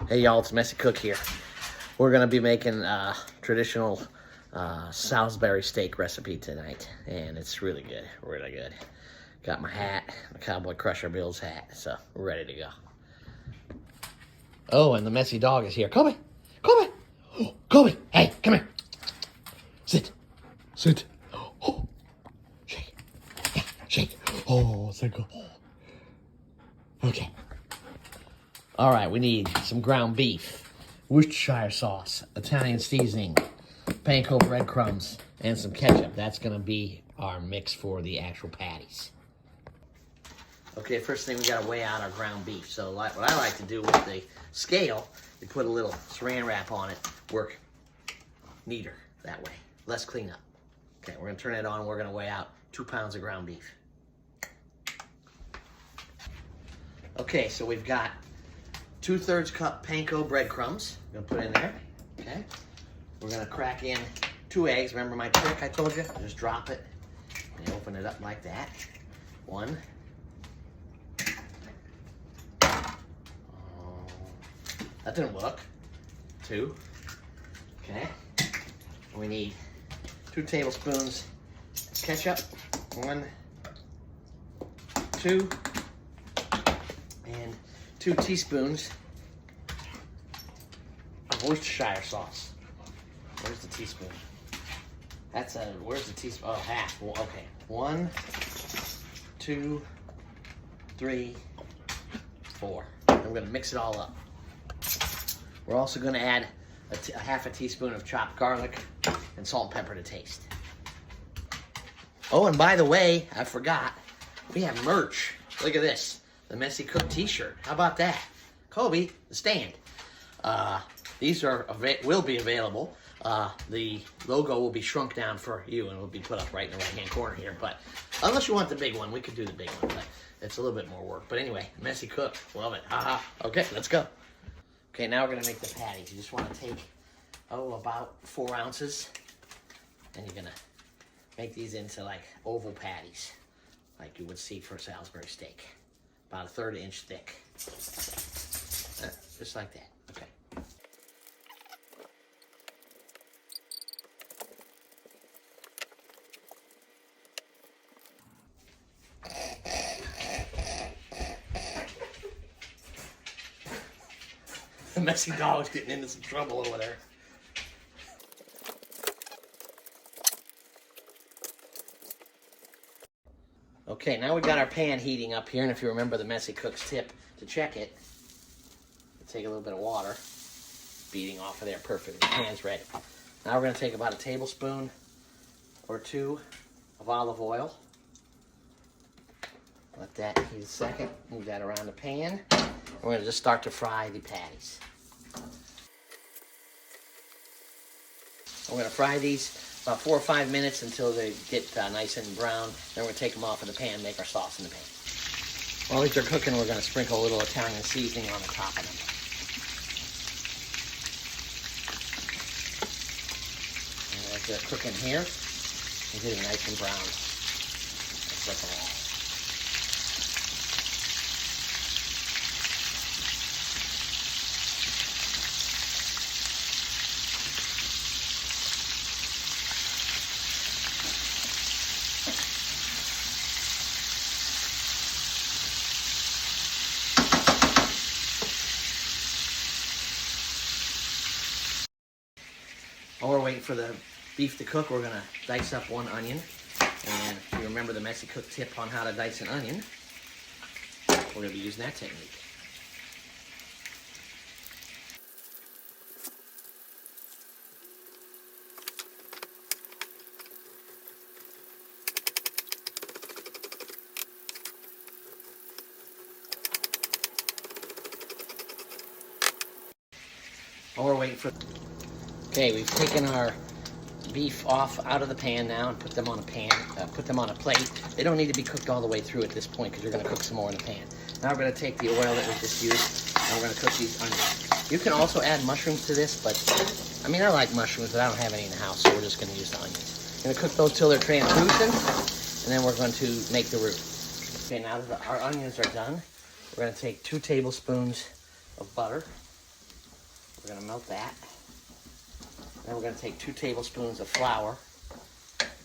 Hey y'all, it's Messy Cook here. We're gonna be making a traditional Salisbury steak recipe tonight, and it's really good, really good. Got my hat, my Cowboy Crusher Bill's hat, so we're ready to go. Oh, and the messy dog is here. Kobe, Kobe, oh, Kobe, hey, come here. Sit, sit. Oh, shake, yeah, shake. Oh, so good. Okay. All right, we need some ground beef, Worcestershire sauce, Italian seasoning, panko breadcrumbs, and some ketchup. That's gonna be our mix for the actual patties. Okay, first thing we gotta weigh out our ground beef. So what I like to do with the scale, you put a little saran wrap on it, work neater that way, less cleanup. Okay, we're gonna turn it on, we're gonna weigh out 2 pounds of ground beef. Okay, so we've got 2/3 cup panko breadcrumbs. I'm gonna put in there, okay? We're gonna crack in 2 eggs. Remember my trick I told you? Just drop it and open it up like that. 1. Oh, that didn't work. 2. Okay. We need 2 tablespoons ketchup. 1, 2, and 2 teaspoons of Worcestershire sauce. Where's the teaspoon? Where's the teaspoon? Oh, half. Well, okay. 1, 2, 3, 4. I'm gonna mix it all up. We're also gonna add a half a teaspoon of chopped garlic and salt and pepper to taste. Oh, and by the way, I forgot, we have merch. Look at this. The Messy Cook t-shirt. How about that? Kobe, the stand. These will be available. The logo will be shrunk down for you and will be put up right in the right-hand corner here. But unless you want the big one, we could do the big one. But it's a little bit more work. But anyway, Messy Cook. Love it. Haha. Okay, let's go. Okay, now we're going to make the patties. You just want to take, about 4 ounces. And you're going to make these into like oval patties, like you would see for Salisbury steak. About a 1/3 inch thick. Just like that. Okay. The messy dog's getting into some trouble over there. Okay, now we got our pan heating up here, and if you remember the Messy Cook's tip to check it, take a little bit of water, beating off of there, perfect. The pan's ready. Now we're going to take about a tablespoon or 2 of olive oil. Let that heat a second. Move that around the pan. We're going to just start to fry the patties. We're going to fry these about 4 or 5 minutes until they get nice and brown. Then we're going to take them off of the pan and make our sauce in the pan. While these are cooking, we're going to sprinkle a little Italian seasoning on the top of them. And as they're cooking here, they're getting nice and brown. Let's flip them all. While we're waiting for the beef to cook, we're gonna dice up 1 onion. And if you remember the Messy Cook tip on how to dice an onion, we're gonna be using that technique. While we're waiting for... Okay, we've taken our beef out of the pan now and put them on a plate. They don't need to be cooked all the way through at this point because you're going to cook some more in the pan. Now we're going to take the oil that we just used and we're going to cook these onions. You can also add mushrooms to this, but I mean, I like mushrooms, but I don't have any in the house, so we're just going to use the onions. We're going to cook those till they're translucent, and then we're going to make the roux. Okay, now that our onions are done, we're going to take 2 tablespoons of butter. We're gonna melt that. Then we're gonna take 2 tablespoons of flour,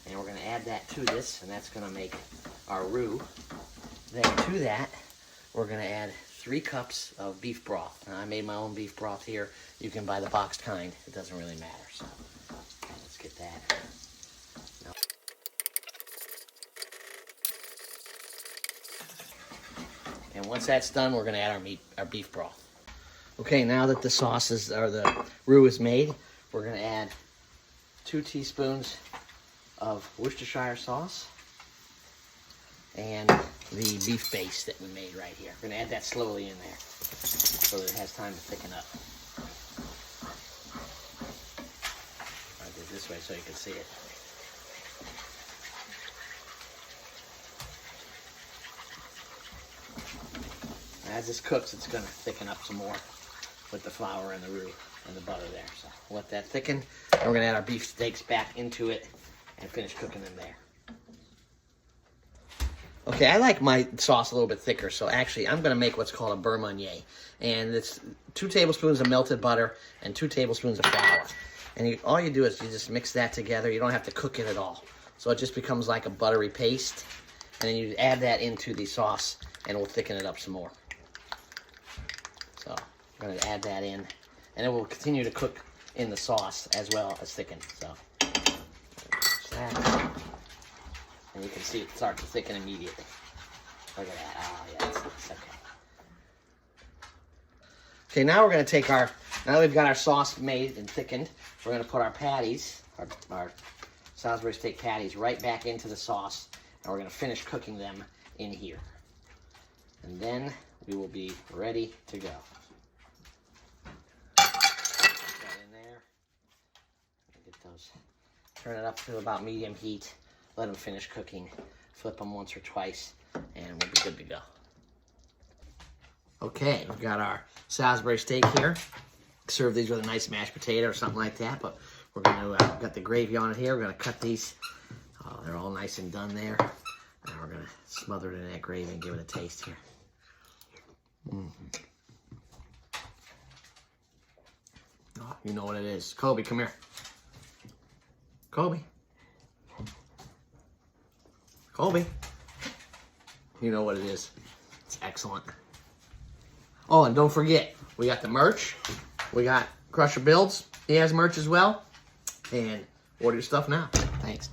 and we're gonna add that to this, and that's gonna make our roux. Then to that, we're gonna add 3 cups of beef broth. Now, I made my own beef broth here. You can buy the boxed kind. It doesn't really matter. So let's get that. Now, and once that's done, we're gonna add our beef broth. Okay, now that the sauces or the roux is made, we're gonna add 2 teaspoons of Worcestershire sauce and the beef base that we made right here. We're gonna add that slowly in there so that it has time to thicken up. I'll do it this way so you can see it. As this cooks, it's gonna thicken up some more with the flour and the roux and the butter there. So we'll let that thicken, and we're gonna add our beef steaks back into it and finish cooking them there. Okay, I like my sauce a little bit thicker, so actually I'm gonna make what's called a beurre meunier. And it's 2 tablespoons of melted butter and 2 tablespoons of flour. And all you do is you just mix that together. You don't have to cook it at all. So it just becomes like a buttery paste. And then you add that into the sauce, and it will thicken it up some more. So I'm going to add that in, and it will continue to cook in the sauce as well as thicken. So that, and you can see it start to thicken immediately. Look at that. Oh yeah, it's nice. Okay. Okay, now we're going to take now that we've got our sauce made and thickened, we're going to put our patties, our Salisbury steak patties, right back into the sauce, and we're going to finish cooking them in here. And then we will be ready to go. Put that in there. Get those. Turn it up to about medium heat. Let them finish cooking. Flip them once or twice, and we'll be good to go. Okay, we've got our Salisbury steak here. Serve these with a nice mashed potato or something like that, but we're going to, got the gravy on it here. We're going to cut these. Oh, they're all nice and done there. And we're going to smother it in that gravy and give it a taste here. Oh, you know what it is. Kobe, come here. Kobe. Kobe. You know what it is. It's excellent. Oh, and don't forget, we got the merch. We got Crusher Builds. He has merch as well. And order your stuff now. Thanks.